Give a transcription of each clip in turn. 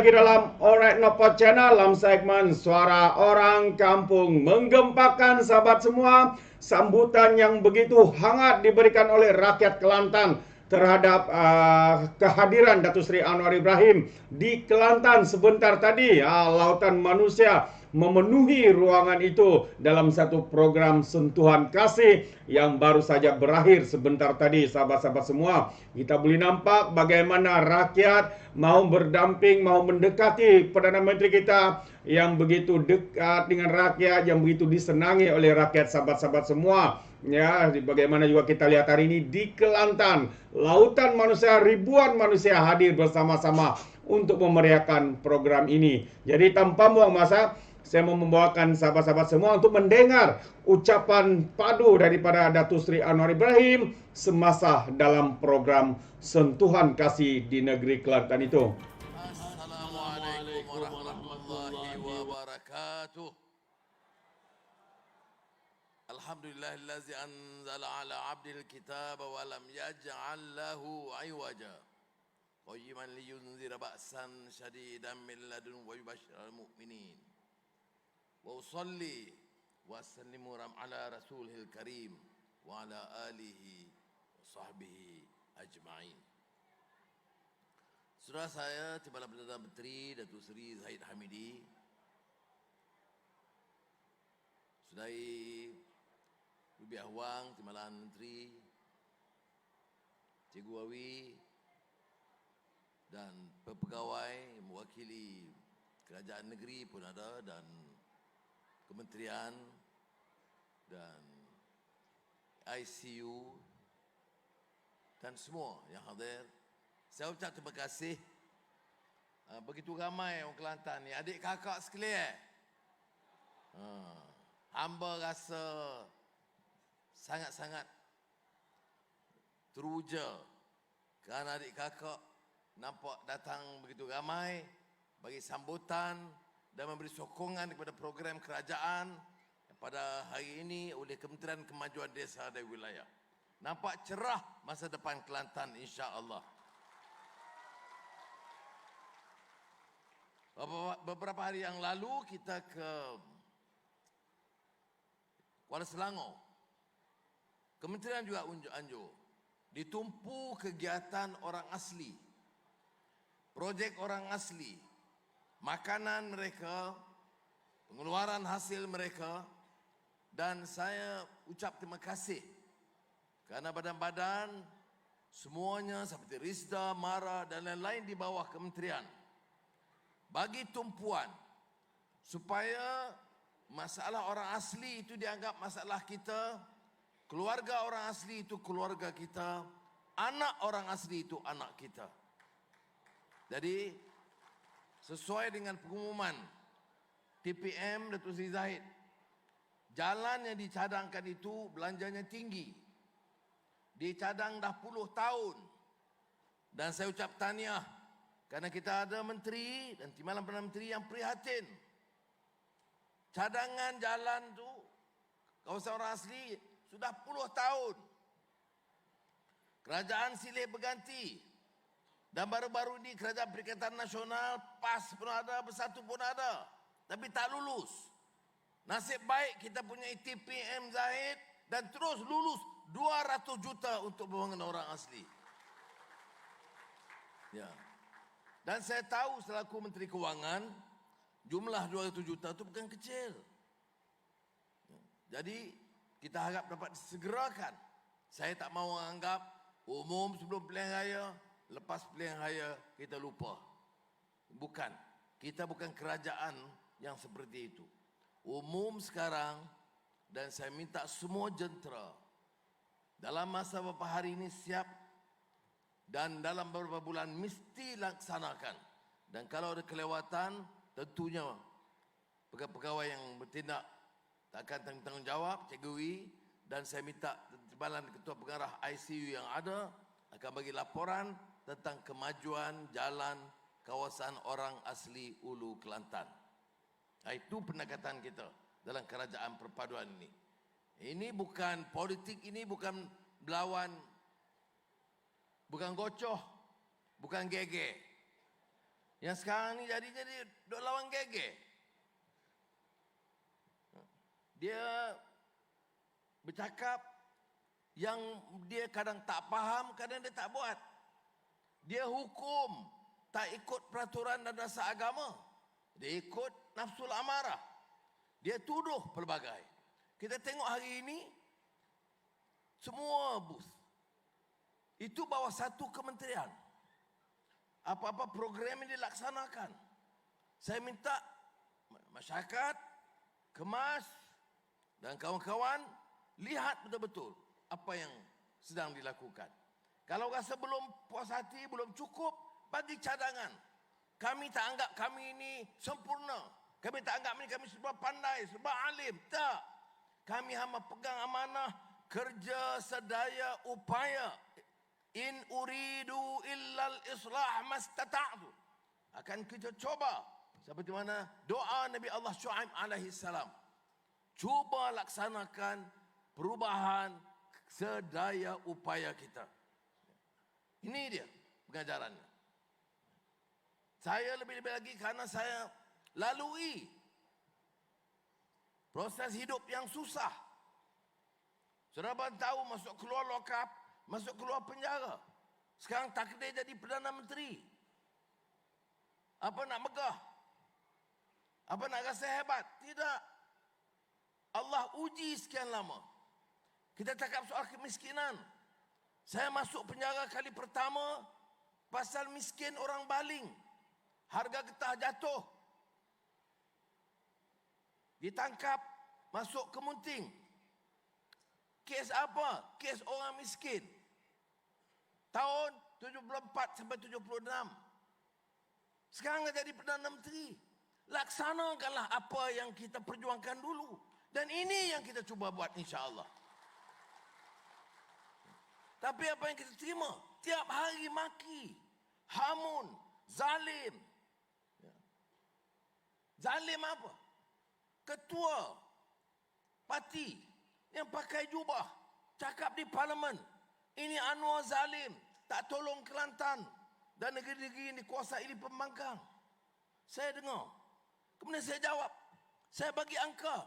lagi dalam Alright Nopo Channel dalam segmen Suara Orang Kampung. Menggempakan sahabat semua, sambutan yang begitu hangat diberikan oleh rakyat Kelantan terhadap kehadiran Datuk Seri Anwar Ibrahim di Kelantan sebentar tadi. Lautan manusia memenuhi ruangan itu dalam satu program sentuhan kasih yang baru saja berakhir sebentar tadi. Sahabat-sahabat semua, kita boleh nampak bagaimana rakyat mau berdamping, mau mendekati Perdana Menteri kita yang begitu dekat dengan rakyat, yang begitu disenangi oleh rakyat. Sahabat-sahabat semua, ya, bagaimana juga kita lihat hari ini di Kelantan, lautan manusia, ribuan manusia hadir bersama-sama untuk memeriahkan program ini. Jadi tanpa buang masa, saya mau membawakan sahabat-sahabat semua untuk mendengar ucapan padu daripada Datuk Seri Anwar Ibrahim semasa dalam program Sentuhan Kasih di negeri Kelantan itu. Assalamualaikum warahmatullahi wabarakatuh. Alhamdulillahillazi anzala ala abdil kitab wa lam yaj'al lahu iwaja. Qayyiman liyunzira ba'san shadidan min ladun wa yubashshiral mu'minin. Wa usalli wa sallimu ala rasulil karim wa ala alihi wa sahbihi ajma'in. Saudara saya, Timbalan Perdana Menteri Datuk Seri Zahid Hamidi, Saudari Rubiah Wang, Timbalan Menteri, Cikgu Awi dan pegawai mewakili kerajaan negeri pun ada, dan kementerian dan ICU dan semua yang hadir. Saya ucap terima kasih. Begitu ramai orang Kelantan ni, adik kakak sekalian. Hamba rasa sangat-sangat teruja kerana adik kakak nampak datang begitu ramai bagi sambutan dan memberi sokongan kepada program kerajaan pada hari ini oleh Kementerian Kemajuan Desa dan Wilayah. Nampak cerah masa depan Kelantan, insya-Allah. Beberapa hari yang lalu kita ke Kuala Selangor. Kementerian juga anjur. Ditumpu kegiatan orang asli. Projek orang asli. Makanan mereka, pengeluaran hasil mereka, dan saya ucap terima kasih kerana badan-badan semuanya seperti Risda, MARA dan lain-lain di bawah kementerian bagi tumpuan supaya masalah orang asli itu dianggap masalah kita, keluarga orang asli itu keluarga kita, anak orang asli itu anak kita. Jadi sesuai dengan pengumuman TPM Datuk Seri Zahid, jalan yang dicadangkan itu belanjanya tinggi. Dicadang dah puluh tahun. Dan saya ucap tahniah kerana kita ada menteri dan Timbalan Perdana Menteri yang prihatin. Cadangan jalan tu kawasan orang asli sudah puluh tahun. Kerajaan silih berganti. Dan baru-baru ini Kerajaan Perikatan Nasional PAS pun ada, Bersatu pun ada. Tapi tak lulus. Nasib baik kita punya TPM Zahid dan terus lulus 200 juta untuk pembangunan orang asli. Ya. Dan saya tahu selaku Menteri Kewangan, jumlah 200 juta itu bukan kecil. Jadi kita harap dapat disegerakan. Saya tak mahu menganggap umum sebelum pilihan raya, lepas pilihan raya kita lupa. Bukan. Kita bukan kerajaan yang seperti itu. Umum sekarang, dan saya minta semua jentera dalam masa beberapa hari ini siap, dan dalam beberapa bulan mesti laksanakan. Dan kalau ada kelewatan, tentunya pegawai yang bertindak takkan tanggungjawab, Cikgu Wi, dan saya minta Timbalan Ketua Pengarah ICU yang ada akan bagi laporan tentang kemajuan jalan kawasan orang asli Ulu Kelantan. Itu pendekatan kita dalam kerajaan perpaduan ini. Ini bukan politik, ini bukan berlawan, bukan gocoh, bukan gege. Yang sekarang ni jadi duk lawan geger. Dia bercakap yang dia kadang tak faham, kadang dia tak buat. Dia hukum tak ikut peraturan dan dasar agama. Dia ikut nafsul amarah. Dia tuduh pelbagai. Kita tengok hari ini semua booth itu bawah satu kementerian. Apa-apa program yang dilaksanakan, saya minta masyarakat, Kemas dan kawan-kawan lihat betul-betul apa yang sedang dilakukan. Kalau rasa belum puas hati, belum cukup, bagi cadangan. Kami tak anggap kami ini sempurna. Kami tak anggap kami serba pandai, serba alim. Tak. Kami hanya pegang amanah kerja sedaya upaya. In uridu illal islah mastata'tu. Akan kita coba seperti mana doa Nabi Allah Syuaib alaihi salam. Cuba laksanakan perubahan sedaya upaya kita. Ini dia pengajarannya. Saya lebih-lebih lagi karena saya lalui proses hidup yang susah. Saudara tahu masuk keluar lokap, masuk keluar penjara. Sekarang takdir jadi Perdana Menteri. Apa nak megah? Apa nak rasa hebat? Tidak. Allah uji sekian lama. Kita cakap soal kemiskinan. Saya masuk penjara kali pertama pasal miskin orang baling. Harga getah jatuh. Ditangkap, masuk ke Munting. Kes apa? Kes orang miskin. Tahun 74 sampai 76. Sekarang dah jadi Perdana Menteri. Laksanakanlah apa yang kita perjuangkan dulu. Dan ini yang kita cuba buat insya-Allah. Tapi apa yang kita terima? Tiap hari maki, hamun, zalim. Zalim apa? Ketua parti yang pakai jubah cakap di parlimen, ini Anwar zalim, tak tolong Kelantan dan negeri-negeri yang dikuasai oleh pembangkang. Saya dengar. Kemudian saya jawab. Saya bagi angka.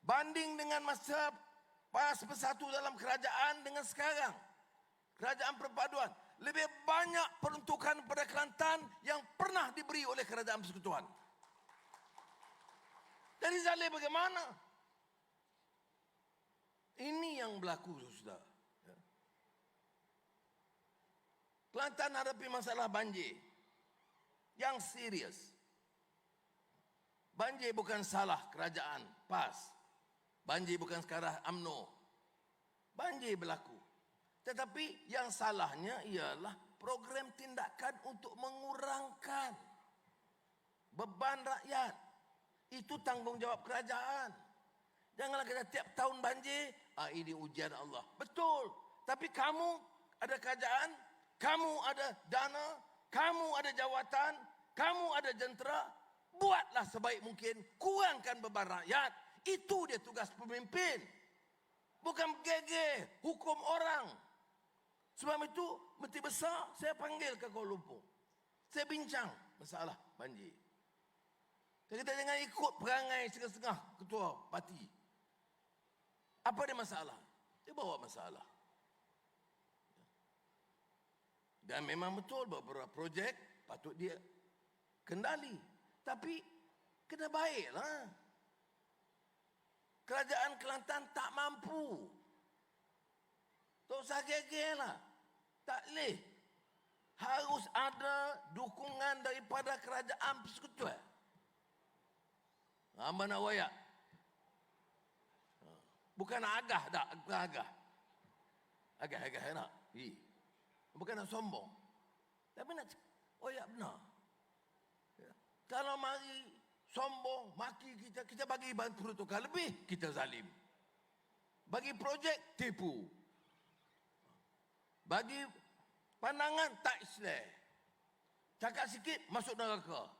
Banding dengan masa PAS Bersatu dalam kerajaan dengan sekarang, kerajaan perpaduan, lebih banyak peruntukan pada Kelantan yang pernah diberi oleh kerajaan persekutuan. Dari zalim bagaimana? Ini yang berlaku, saudara. Kelantan hadapi masalah banjir yang serius. Banjir bukan salah kerajaan PAS. Banjir bukan sekarang UMNO. Banjir berlaku. Tetapi yang salahnya ialah program tindakan untuk mengurangkan beban rakyat. Itu tanggungjawab kerajaan. Janganlah kita tiap tahun banjir, ini ujian Allah. Betul. Tapi kamu ada kerajaan, kamu ada dana, kamu ada jawatan, kamu ada jentera. Buatlah sebaik mungkin, kurangkan beban rakyat. Itu dia tugas pemimpin. Bukan gege, hukum orang. Sebab itu, Menteri Besar saya panggil ke Kuala Lumpur. Saya bincang masalah banjir. Kita jangan ikut perangai setengah-setengah ketua parti. Apa dia masalah? Dia bawa masalah. Dan memang betul beberapa projek patut dia kendali. Tapi kena baiklah. Kerajaan Kelantan tak mampu. Tak usah gegelah. Tak boleh. Harus ada dukungan daripada kerajaan persekutuan. Hamba nak wayak. Bukan agah dah, bukan agah. Agah nak. Bukan nak sombong. Tapi nak wayak benar. Kalau mari sombong, maki kita bagi peruntukan lebih, kita zalim. Bagi projek, tipu. Bagi pandangan, tak islah. Cakap sikit, masuk neraka.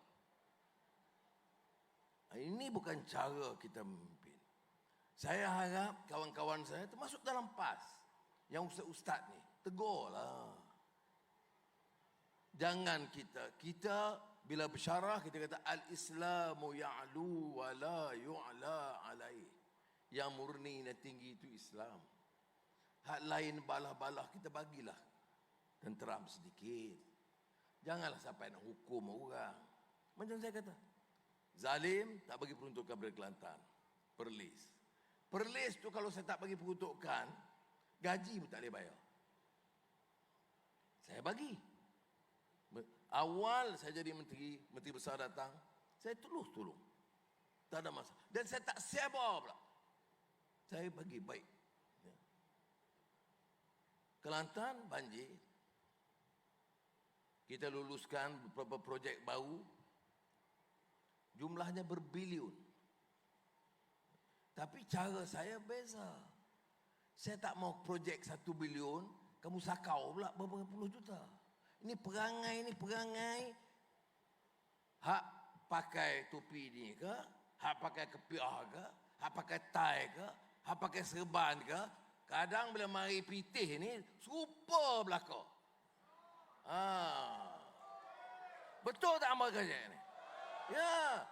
Ini bukan cara kita memimpin. Saya harap kawan-kawan saya termasuk dalam PAS, yang ustaz-ustaz ni, tegurlah. Jangan kita bila bersyarah kita kata al-islamu ya'lu wa la yu'la alaih. Yang murni dan tinggi itu Islam. Hak lain balah-balah kita bagilah tenteram sedikit. Janganlah sampai nak hukum orang. Macam saya kata, zalim tak bagi peruntukan pada Kelantan. Perlis. Perlis tu kalau saya tak bagi peruntukan, gaji pun tak boleh bayar. Saya bagi. Awal saya jadi menteri besar datang, saya tolong. Tak ada masalah. Dan saya tak sabar pula. Saya bagi baik. Ya. Kelantan banjir. Kita luluskan beberapa projek baru. Jumlahnya berbilion. Tapi cara saya beza. Saya tak mau projek 1 bilion, kamu sakau pula berapa puluh juta. Ini perangai. Hak pakai topi ni ke? Hak pakai kepiah ke? Hak pakai tie ke? Hak pakai serban ke? Kadang bila mari pitih ni, serupa belakang. Betul tak amal kerja ni? Ya.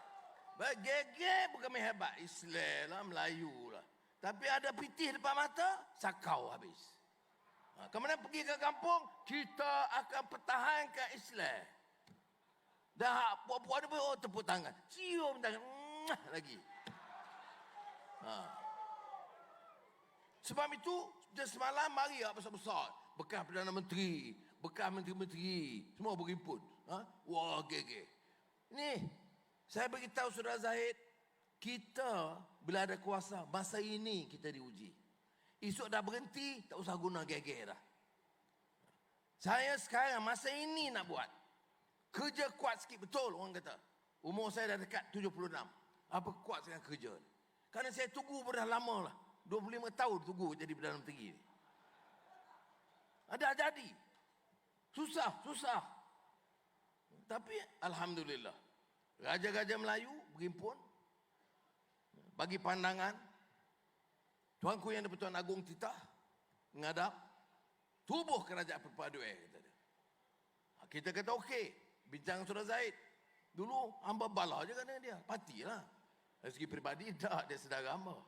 Gege bukan hebat. Islam lah, Melayu lah. Tapi ada pitih depan mata, sakau habis. Kemudian pergi ke kampung, kita akan pertahankan Islam. Dah puan-puan ni pun tepuk tangan. Cium tangan. Lagi. Sebab itu, semalam mari besar-besar. Bekas Perdana Menteri, bekas menteri-menteri, semua berhimpun. Wah, gege. Ni, saya beritahu Saudara Zahid, kita bila ada kuasa, masa ini kita diuji. Esok dah berhenti, tak usah guna gege dah. Saya sekarang, masa ini nak buat. Kerja kuat sikit, betul orang kata. Umur saya dah dekat 76. Apa kuat sekarang kerja ni? Kerana saya tunggu dah lama lah. 25 tahun tunggu jadi Perdana Menteri ni. Ada jadi. Susah. Tapi Alhamdulillah. Raja-raja Melayu berhimpun. Bagi pandangan. Tuanku yang di-Pertuan Agong Titah menghadap. Tubuh kerajaan perpaduan. Kata dia. Kita kata okey. Bincang Saudara Zahid. Dulu hamba bala je kan dia. Patilah. Dari segi peribadi tak. Dia saudara hamba.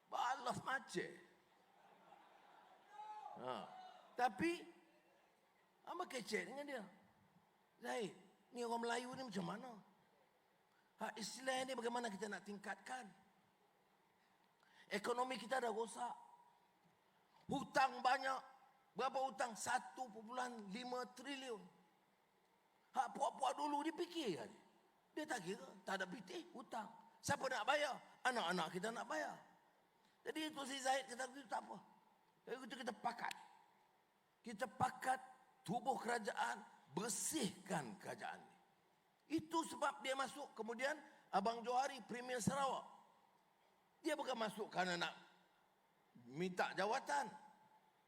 Balas macam. Tapi hamba kecek dengan dia. Zahid, ni orang Melayu ni macam mana? Hak Islam ni bagaimana kita nak tingkatkan? Ekonomi kita dah rosak. Hutang banyak. Berapa hutang? 1.5 trilion. Hak puak-puak dulu dipikir kan? Dia tak kira. Tak ada pitih, hutang. Siapa nak bayar? Anak-anak kita nak bayar. Jadi itu si Zahid kata itu tak apa. Jadi itu kita pakat. Kita pakat tubuh kerajaan, bersihkan kerajaan ini. Itu sebab dia masuk. Kemudian Abang Johari Premier Sarawak. Dia bukan masuk kerana nak minta jawatan.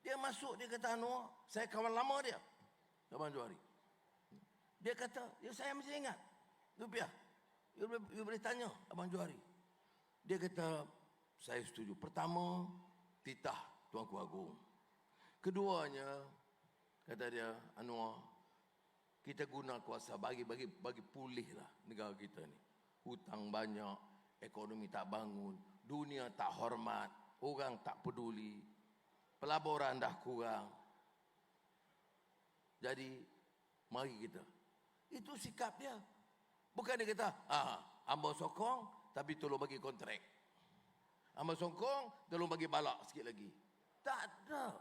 Dia masuk, dia kata saya kawan lama dia. Abang Johari. Dia kata, saya masih ingat. Rupiah. You boleh tanya Abang Johari. Dia kata, saya setuju. Pertama, titah Tuanku Agong. Keduanya, kata dia, Anwar, kita guna kuasa bagi pulih lah negara kita ni. Hutang banyak, ekonomi tak bangun, dunia tak hormat, orang tak peduli, pelaburan dah kurang. Jadi, mari kita. Itu sikap dia. Bukan dia kata, hamba sokong tapi tolong bagi kontrak. Hamba sokong, tolong bagi balak sikit lagi. Tak ada.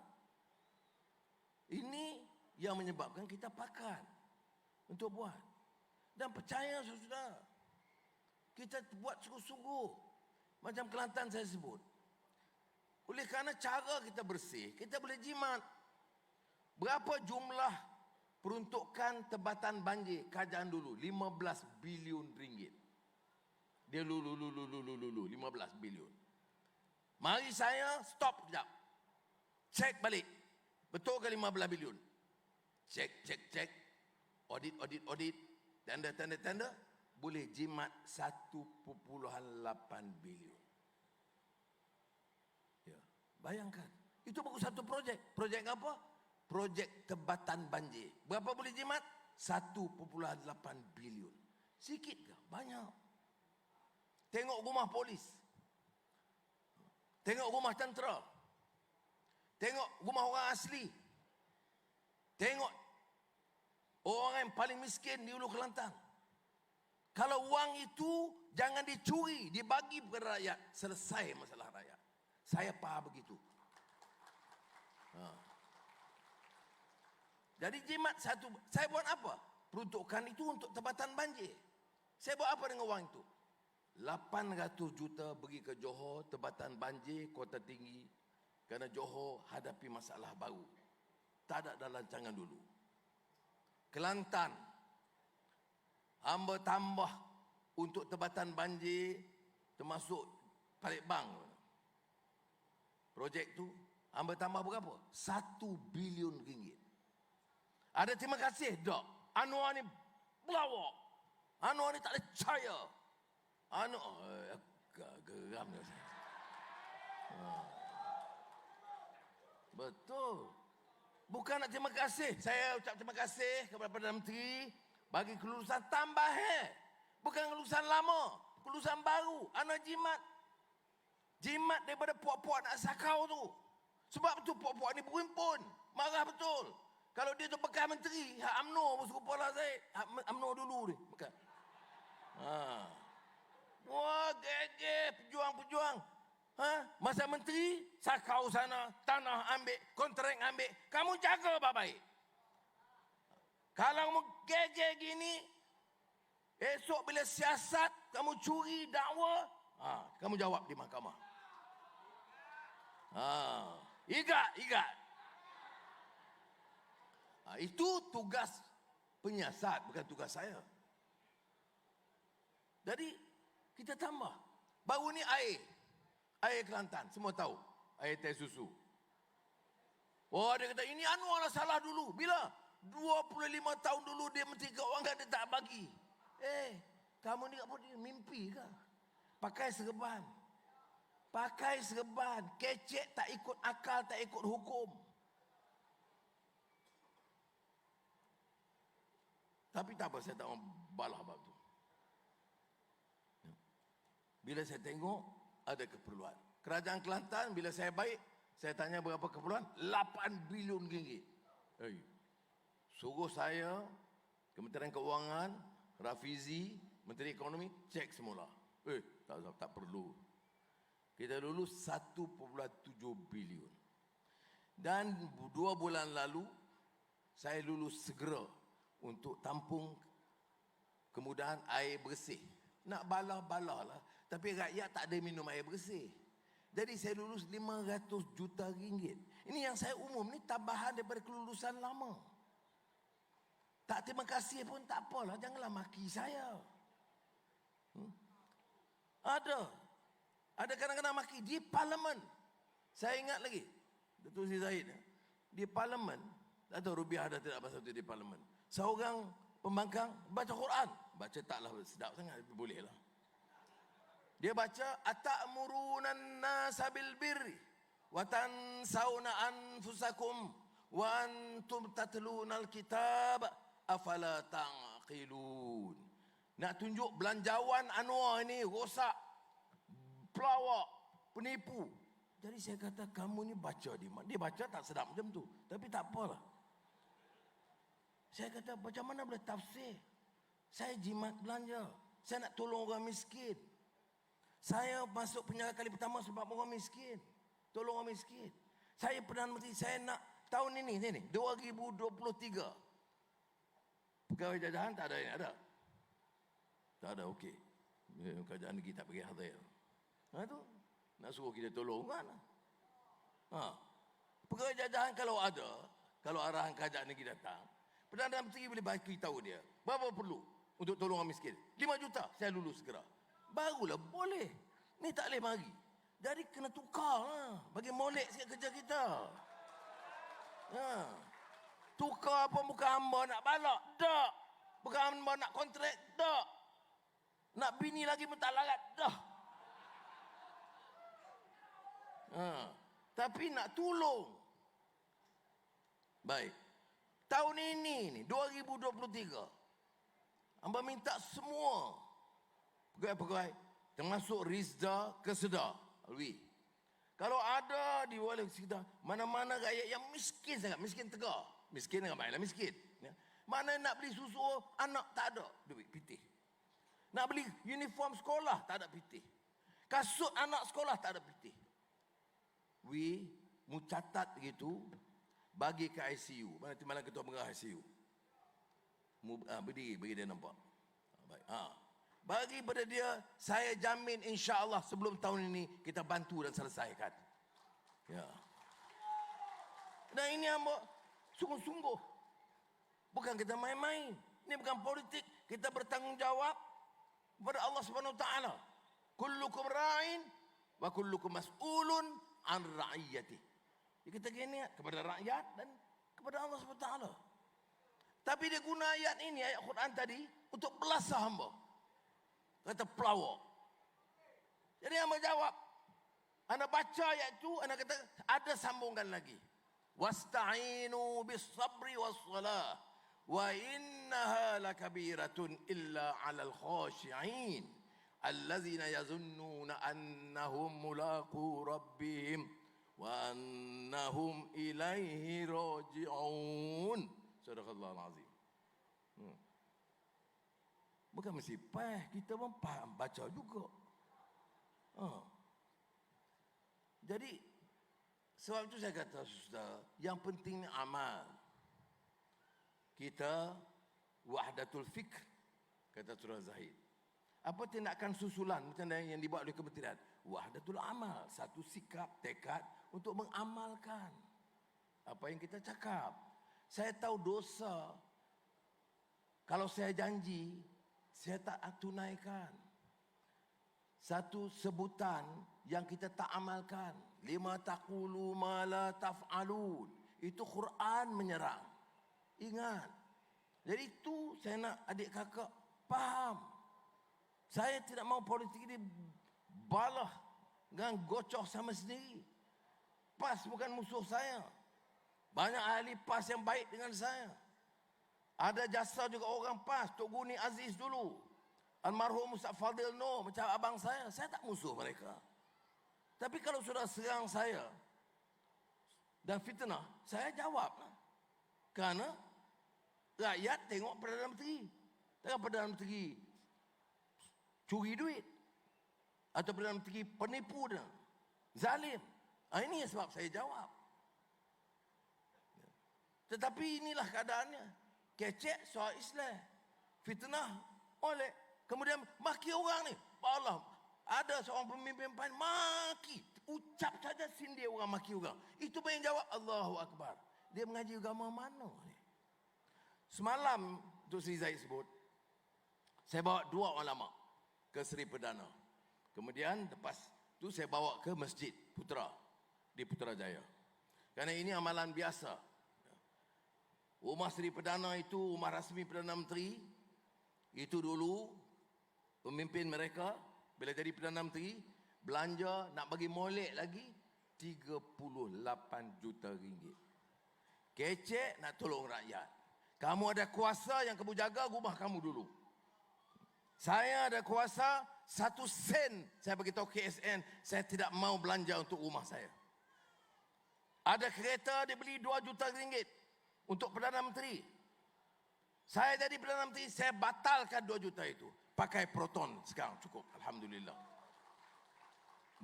Ini yang menyebabkan kita pakat untuk buat. Dan percaya saudara, kita buat sungguh-sungguh. Macam Kelantan saya sebut. Oleh kerana cara kita bersih, kita boleh jimat. Berapa jumlah peruntukan tebatan banjir kerajaan dulu? 15 bilion ringgit. Dia lulu 15 bilion. Mari saya stop sekejap. Cek balik. Betul ke 15 bilion? Cek. Audit. Tanda. Boleh jimat 1.8 bilion. Ya, bayangkan. Itu baru satu projek. Projek apa? projek tebatan banjir. Berapa boleh jimat? 1.8 bilion. Sikit ke? Banyak. Tengok rumah polis. Tengok rumah tentera. Tengok rumah orang asli. Tengok orang yang paling miskin di Hulu Kelantan. Kalau wang itu jangan dicuri, dibagi kepada rakyat, selesai masalah rakyat. Saya faham begitu. Jadi jimat satu, saya buat apa? Peruntukan itu untuk tebatan banjir. Saya buat apa dengan wang itu? 800 juta pergi ke Johor, tebatan banjir, Kota Tinggi. Kerana Johor hadapi masalah baru. Tak ada dalam rancangan dulu. Kelantan, hamba tambah untuk tebatan banjir, termasuk Palembang. Projek tu, hamba tambah berapa? 1 bilion ringgit. Ada terima kasih tak? Anwar ni pelawak. Anwar ni tak boleh percaya. Geram dia. Betul. Bukan nak terima kasih. Saya ucap terima kasih kepada Perdana Menteri bagi kelulusan tambah. Bukan kelulusan lama. Kelulusan baru. Anak jimat. Jimat daripada puak-puak nak sakau tu. Sebab tu puak-puak ni berhimpun. Marah betul. Kalau dia tu bekas menteri, Hak UMNO pun suruh kepala saya. Hak UMNO dulu ni. Bekas. Wah, gege pejuang-pejuang. Masa menteri, sakau sana, tanah ambil, kontrak ambil. Kamu jaga baik-baik. Kalau kamu gege gini, esok bila siasat, kamu curi dakwa, kamu jawab di mahkamah. Igat. Itu tugas penyiasat, bukan tugas saya. Jadi, kita tambah. Baru ni air Kelantan, semua tahu. Air teh susu. Oh, dia kata, ini Anwar lah salah dulu. Bila? 25 tahun dulu dia Menteri Keuangan, dia tak bagi. Kamu ni apa dia? Mimpi ke? Pakai serban. Kecek tak ikut akal, tak ikut hukum. Tapi tak apa, saya tak mau balah bab tu. Bila saya tengok, ada keperluan. Kerajaan Kelantan, bila saya baik, saya tanya berapa keperluan? 8 bilion ringgit. Suruh saya, Kementerian Keuangan, Rafizi, Menteri Ekonomi, cek semula. Tak perlu. Kita lulus 1.7 bilion. Dan 2 bulan lalu, saya lulus segera untuk tampung kemudahan air bersih. Nak balah-balah lah. Tapi rakyat tak ada minum air bersih. Jadi saya lulus 500 juta ringgit. Ini yang saya umum ni tambahan daripada kelulusan lama. Tak terima kasih pun tak apalah. Janganlah maki saya. Ada kadang-kadang maki di parlimen. Saya ingat lagi. Datuk Seri Zahid. Di parlimen. Tak tahu Rubiah ada tidak pasal itu di parlimen. Seorang pembangkang baca Quran. Baca taklah sedap sangat. Tapi boleh lah. Dia baca ata'murunan nasa bil birri wa tansawna anfusakum wa antum tatlunal kitab afala taqilun. Nak tunjuk belanjawan Anwar ini rosak, pelawak, penipu. Jadi saya kata kamu ni baca dia baca tak sedap macam tu, tapi tak apalah. Saya kata macam mana boleh tafsir? Saya jimat belanja, saya nak tolong orang miskin. Saya masuk penjara kali pertama sebab orang miskin. Tolong orang miskin. Saya Perdana Menteri, saya nak tahun ini 2023. Pegawai jajahan tak ada yang ada. Tak ada, okey. Kerajaan negeri tak pergi hadir. Tu nak suruh kita tolong kan? Pegawai jajahan kalau ada, kalau arahan kerajaan negeri datang, Perdana Menteri boleh bagi tahu dia, berapa perlu untuk tolong orang miskin? 5 juta, saya lulus segera. Barulah boleh. Ni tak boleh mari. Jadi kena tukar lah. Bagi molek sikit kerja kita. Tukar apa bukan hamba nak balak? Tak. Bukan hamba nak kontrak? Tak. Nak bini lagi pun tak larat? Dah. Tapi nak tolong. Baik. Tahun ini 2023. Hamba minta semua pegawai-pegawai termasuk Rizda Kesedah Alwi. Kalau ada di wilayah sekitar mana-mana rakyat yang miskin sangat, miskin tegar. Miskin dengan baiklah miskin. Ya. Mana nak beli susu anak tak ada duit pitih. Nak beli uniform sekolah tak ada pitih. Kasut anak sekolah tak ada pitih. Mu catat gitu bagi ke ICU. Mana timbalan ketua pengarah ICU. Berdiri bagi dia nampak. Baik. Bagi pada dia, saya jamin insya-Allah sebelum tahun ini kita bantu dan selesaikan. Ya. Dan ini hamba sungguh-sungguh. Bukan kita main-main. Ini bukan politik. Kita bertanggungjawab kepada Allah Subhanahu Wa Taala. Kullukum ra'in wa kullukum mas'ulun an ra'iyati. Kita gini kepada rakyat dan kepada Allah Subhanahu Wa Taala. Tapi dia guna ayat ini, ayat Quran tadi untuk belasah hamba. Kata pelawak. Jadi hamba jawab. Anda baca ayat itu, anda kata ada sambungan lagi. Wasta'inu bis sabri was salah. Wa innaha lakabiratun illa 'alal khashi'in. Allazina yazunnuna annahum mulaqu rabbihim wa annahum ilaihi raji'un. Sadaqallahul azim. Bukan mesti kita pun faham baca juga. Jadi sebab itu saya kata saudara, yang penting amal. Kita wahdatul fikr, kata Surah Zahid. Apa tindakan susulan macam yang dibuat oleh kementerian? Wahdatul amal, satu sikap, tekad untuk mengamalkan apa yang kita cakap. Saya tahu dosa. Kalau saya janji, saya tak tunaikan. Satu sebutan yang kita tak amalkan. Lima taqulu ma la taf'alun. Itu Quran menyerang. Ingat. Jadi itu saya nak adik kakak faham. Saya tidak mau politik ini balah dengan gocoh sama sendiri. PAS bukan musuh saya. Banyak ahli PAS yang baik dengan saya. Ada jasa juga orang PAS, Tok Guni Aziz dulu. Almarhum Ustaz Fadil Noor, macam abang saya tak musuh mereka. Tapi kalau sudah serang saya dan fitnah, saya jawab. Kerana rakyat tengok Perdana Menteri. Tengok Perdana Menteri curi duit. Atau Perdana Menteri penipu dan zalim. Ini sebab saya jawab. Tetapi inilah keadaannya. Kecek soal Islam. Fitnah oleh. Kemudian maki orang ni. Allah. Ada seorang pemimpin maki. Ucap saja sindir orang maki orang. Itu pun yang jawab Allahu Akbar. Dia mengaji agama mana ni? Semalam Dr. Sri Zahid sebut. Saya bawa dua ulama ke Seri Perdana. Kemudian lepas tu saya bawa ke Masjid Putra di Putrajaya. Kerana ini amalan biasa. Rumah Seri Perdana itu rumah rasmi Perdana Menteri. Itu dulu pemimpin mereka bila jadi Perdana Menteri belanja nak bagi molek lagi 38 juta ringgit. Kecek nak tolong rakyat. Kamu ada kuasa yang kamu jaga rumah kamu dulu. Saya ada kuasa 1 sen. Saya beritahu KSN, saya tidak mau belanja untuk rumah saya. Ada kereta dia beli 2 juta ringgit untuk Perdana Menteri. Saya jadi Perdana Menteri, saya batalkan 2 juta itu. Pakai Proton sekarang cukup. Alhamdulillah.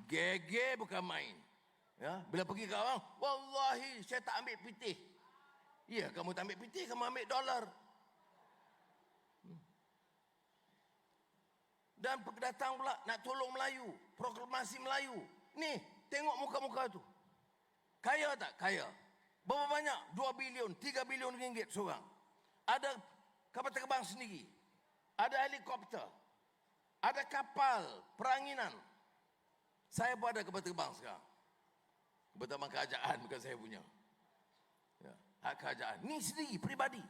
GG bukan main. Ya, bila pergi ke orang, wallahi saya tak ambil pitih. Ya, kamu tak ambil pitih, kamu ambil dolar. Dan datang pula nak tolong Melayu, proklamasi Melayu. Ni, tengok muka-muka tu. Kaya tak? Kaya. Berapa banyak? 2 bilion, 3 bilion ringgit seorang. Ada kapal terbang sendiri. Ada helikopter. Ada kapal peranginan. Saya pun ada kapal terbang sekarang. Kapal terbang kerajaan, bukan saya punya. Ya, hak kerajaan. Ni sendiri, peribadi.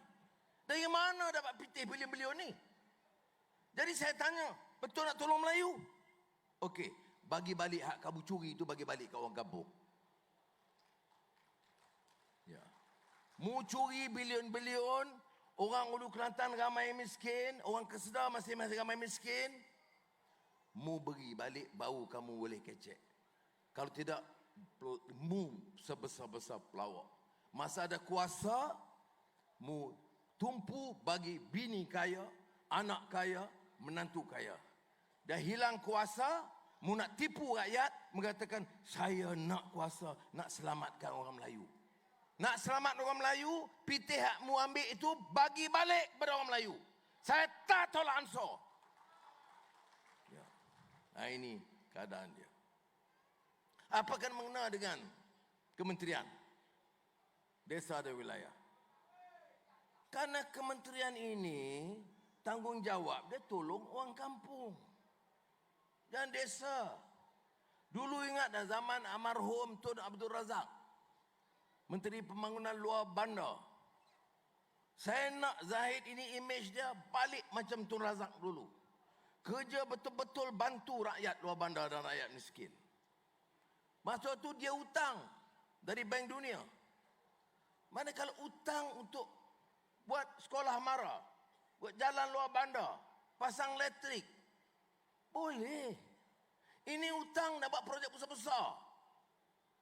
Dari mana dapat pitih bilion-bilion ni? Jadi saya tanya, betul nak tolong Melayu? Okey, bagi balik hak kamu curi itu, bagi balik ke orang kampung. Ya. Mu curi bilion-bilion, orang Ulu Kelantan ramai miskin, orang Kedah masih ramai miskin. Mu beri balik, baru kamu boleh kecek. Kalau tidak, mu sebesar-besar pelawak. Masa ada kuasa, mu tumpu bagi bini kaya, anak kaya, menantu kaya. Dah hilang kuasa, mu nak tipu rakyat, mengatakan saya nak kuasa, nak selamatkan orang Melayu. Nak selamat orang Melayu, pitih hak mu ambil itu bagi balik kepada orang Melayu. Saya tak tolak ansur. Ya. Nah, ini keadaan dia. Apa kan mengena dengan kementerian desa dan wilayah? Karena kementerian ini tanggungjawab dia tolong orang kampung dan desa. Dulu ingat dah zaman almarhum Tun Abdul Razak, Menteri Pembangunan Luar Bandar. Saya nak Zahid ini image dia balik macam Tun Razak dulu. Kerja betul-betul bantu rakyat luar bandar dan rakyat miskin. Masa tu dia hutang dari Bank Dunia. Manakala hutang untuk buat sekolah mara, buat jalan luar bandar, pasang elektrik, boleh. Ini hutang nak buat projek besar-besar,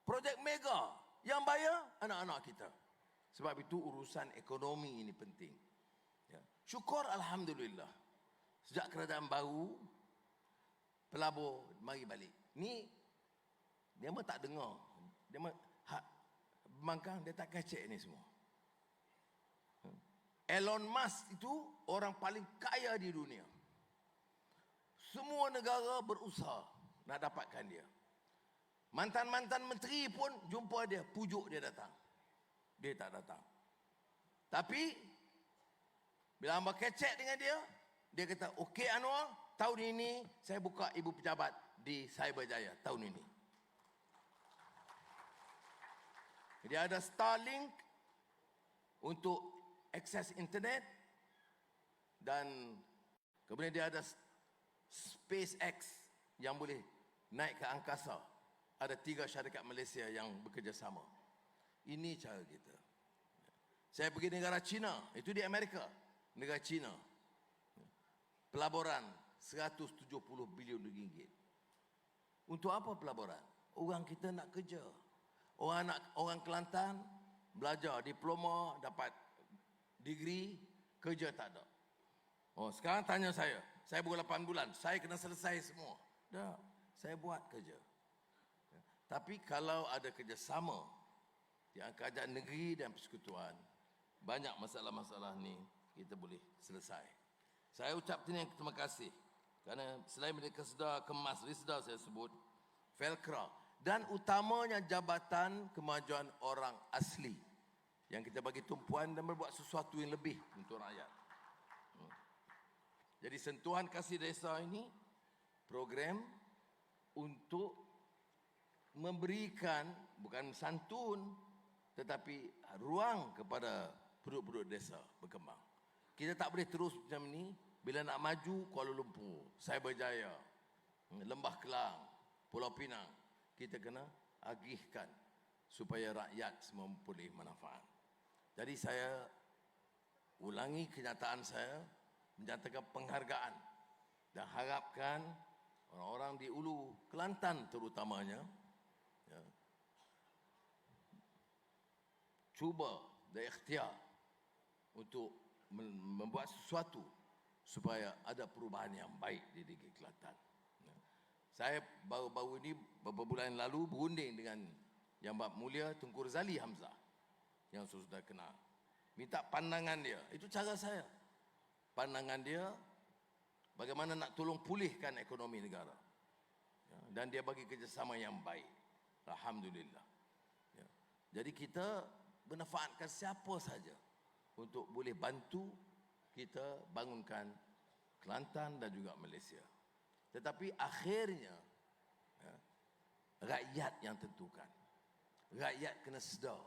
projek mega, yang bayar anak-anak kita. Sebab itu urusan ekonomi ini penting. Ya. Syukur Alhamdulillah. Sejak kerajaan baru, pelabur mari balik. Ni dia mah tak dengar. Dia mah pembangkang dia tak kacek ni semua. Elon Musk itu orang paling kaya di dunia. Semua negara berusaha nak dapatkan dia. Mantan-mantan menteri pun jumpa dia, pujuk dia datang. Dia tak datang. Tapi bila hamba kecek dengan dia, dia kata, okey Anwar, tahun ini saya buka ibu pejabat di Cyberjaya tahun ini. Dia ada Starlink untuk akses internet, dan kemudian dia ada SpaceX yang boleh naik ke angkasa. Ada 3 syarikat Malaysia yang bekerjasama. Ini cara kita. Saya pergi negara China, itu di Amerika. Negara China. Pelaburan 170 bilion ringgit. Untuk apa pelaburan? Orang kita nak kerja. Orang Kelantan belajar diploma, dapat degree, kerja tak ada. Oh, sekarang tanya saya baru 8 bulan, saya kena selesai semua. Dah, saya buat kerja. Tapi kalau ada kerjasama yang kerajaan negeri dan persekutuan, banyak masalah-masalah ni kita boleh selesai. Saya ucap terima kasih kerana selain Merdeka Sedar, Kemas Risda saya sebut, Felkra, dan utamanya Jabatan Kemajuan Orang Asli yang kita bagi tumpuan dan berbuat sesuatu yang lebih untuk rakyat. Jadi sentuhan kasih desa ini program untuk memberikan bukan santun tetapi ruang kepada penduduk-penduduk desa berkembang. Kita tak boleh terus macam ni. Bila nak maju Kuala Lumpur, Cyberjaya, Lembah Kelang, Pulau Pinang, kita kena agihkan supaya rakyat semua memperoleh manfaat. Jadi saya ulangi kenyataan saya, menyatakan penghargaan dan harapkan orang-orang di Ulu Kelantan terutamanya ya, cuba dan ikhtiar untuk membuat sesuatu supaya ada perubahan yang baik di negeri Kelantan. Saya baru-baru ini beberapa bulan lalu berunding dengan Yang Berhormat Mulia Tunku Razali Hamzah yang sudah kenal. Minta pandangan dia. Itu cara saya. Pandangan dia bagaimana nak tolong pulihkan ekonomi negara. Ya, dan dia bagi kerjasama yang baik. Alhamdulillah. Ya. Jadi kita bermanfaatkan siapa saja untuk boleh bantu kita bangunkan Kelantan dan juga Malaysia. Tetapi akhirnya ya, rakyat yang tentukan. Rakyat kena sedar.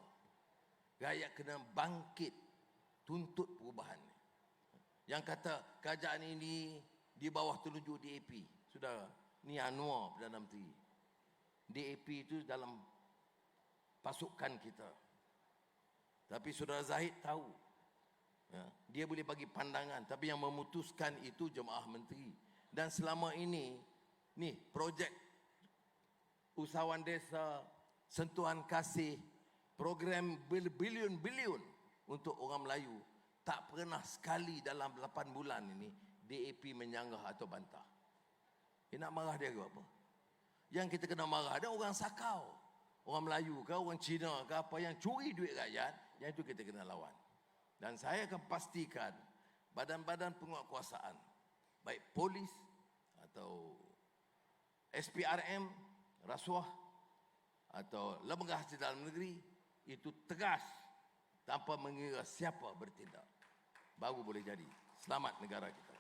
Rakyat kena bangkit tuntut perubahan. Yang kata kerajaan ini di bawah telunjuk DAP. Sudah, ni Anwar Perdana Menteri. DAP itu dalam pasukan kita. Tapi Saudara Zahid tahu. Ya, dia boleh bagi pandangan, tapi yang memutuskan itu jemaah menteri. Dan selama ini, ni projek usahawan desa, sentuhan kasih, program bilion-bilion untuk orang Melayu, tak pernah sekali dalam 8 bulan ini DAP menyanggah atau bantah. Dia nak marah dia ke apa? Yang kita kena marah ada orang sakau, orang Melayu ke, orang Cina ke apa yang curi duit rakyat, yang itu kita kena lawan. Dan saya akan pastikan badan-badan penguatkuasaan, baik polis atau SPRM, rasuah atau lembaga hasil dalam negeri, itu tegas tanpa mengira siapa bertindak. Baru boleh jadi selamat negara kita.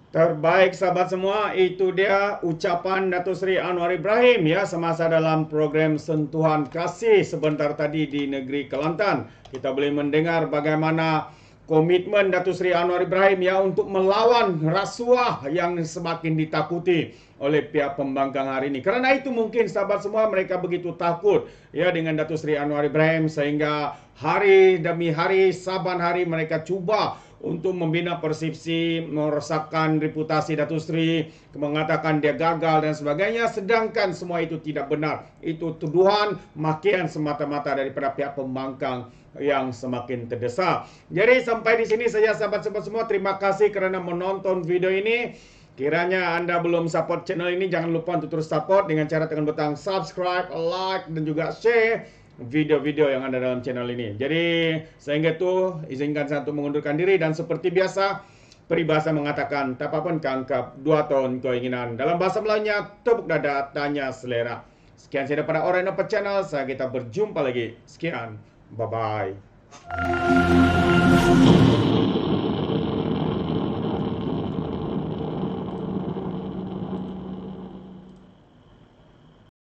Terbaik sahabat semua, itu dia ucapan Datuk Seri Anwar Ibrahim ya semasa dalam program Sentuhan Kasih sebentar tadi di negeri Kelantan. Kita boleh mendengar bagaimana komitmen Datuk Seri Anwar Ibrahim ya untuk melawan rasuah yang semakin ditakuti oleh pihak pembangkang hari ini. Kerana itu mungkin sahabat semua mereka begitu takut ya dengan Datuk Seri Anwar Ibrahim sehingga hari demi hari, saban hari mereka cuba untuk membina persepsi, merosakkan reputasi Datuk Seri, mengatakan dia gagal dan sebagainya, sedangkan semua itu tidak benar. Itu tuduhan, makian semata-mata daripada pihak pembangkang yang semakin terdesak. Jadi sampai di sini saja sahabat-sahabat semua, terima kasih kerana menonton video ini. Kiranya anda belum support channel ini, jangan lupa untuk terus support dengan cara tekan butang subscribe, like dan juga share video-video yang ada dalam channel ini. Jadi sehingga itu izinkan saya untuk mengundurkan diri dan seperti biasa peribahasa mengatakan tak apa pun kangkap 2 tahun keinginan. Dalam bahasa Melayunya tepuk dada tanya selera. Sekian saya daripada Orang Dapat Channel. Kita berjumpa lagi. Sekian. Bye bye.